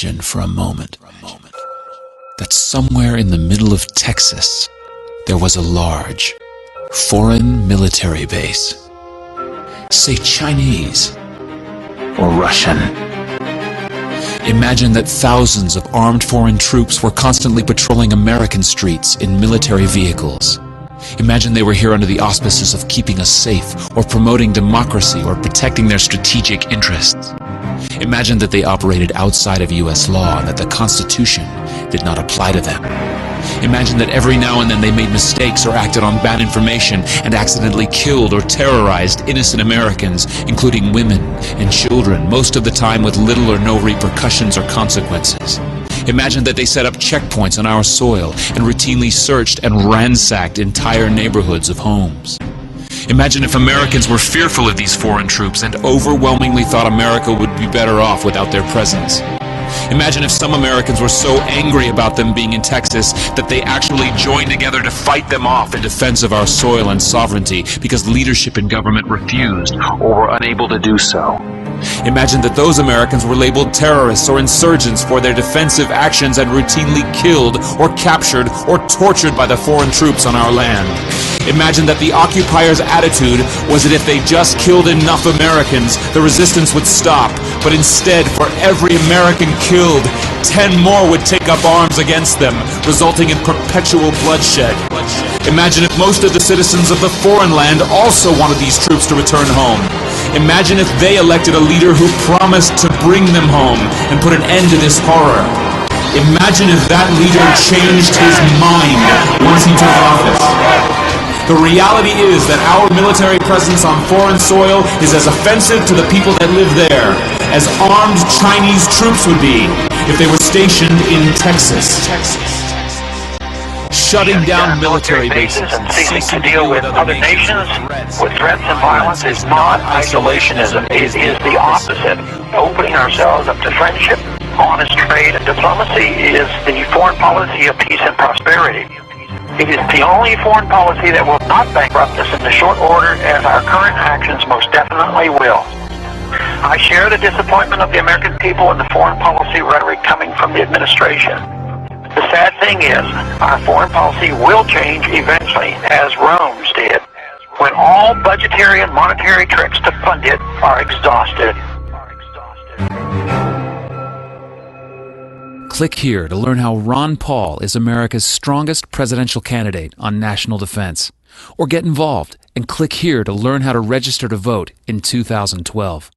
Imagine for a moment that somewhere in the middle of Texas there was a large foreign military base, say Chinese or Russian. Imagine that thousands of armed foreign troops were constantly patrolling American streets in military vehicles. Imagine they were here under the auspices of keeping us safe, or promoting democracy, or protecting their strategic interests. Imagine that they operated outside of U.S. law and that the Constitution did not apply to them. Imagine that every now and then they made mistakes or acted on bad information and accidentally killed or terrorized innocent Americans, including women and children, most of the time with little or no repercussions or consequences. Imagine that they set up checkpoints on our soil and routinely searched and ransacked entire neighborhoods of homes. Imagine if Americans were fearful of these foreign troops and overwhelmingly thought America would be better off without their presence. Imagine if some Americans were so angry about them being in Texas that they actually joined together to fight them off in defense of our soil and sovereignty because leadership in government refused or were unable to do so. Imagine that those Americans were labeled terrorists or insurgents for their defensive actions and routinely killed or captured or tortured by the foreign troops on our land. Imagine that the occupiers' attitude was that if they just killed enough Americans, the resistance would stop, but instead, for every American killed, 10 more would take up arms against them, resulting in perpetual bloodshed. Imagine if most of the citizens of the foreign land also wanted these troops to return home. Imagine if they elected a leader who promised to bring them home and put an end to this horror. Imagine if that leader changed his mind once he took office. The reality is that our military presence on foreign soil is as offensive to the people that live there as armed Chinese troops would be if they were stationed in Texas. Shutting down military bases and ceasing to deal with other nations with threats and violence is not isolationism. It is the opposite. Opening ourselves up to friendship, honest trade, and diplomacy is the foreign policy of peace and prosperity. It is the only foreign policy that will not bankrupt us in the short order, as our current actions most definitely will. I share the disappointment of the American people in the foreign policy rhetoric coming from the administration. The sad thing is, our foreign policy will change eventually, as Rome's did, when all budgetary and monetary tricks to fund it are exhausted. Click here to learn how Ron Paul is America's strongest presidential candidate on national defense. Or get involved and click here to learn how to register to vote in 2012.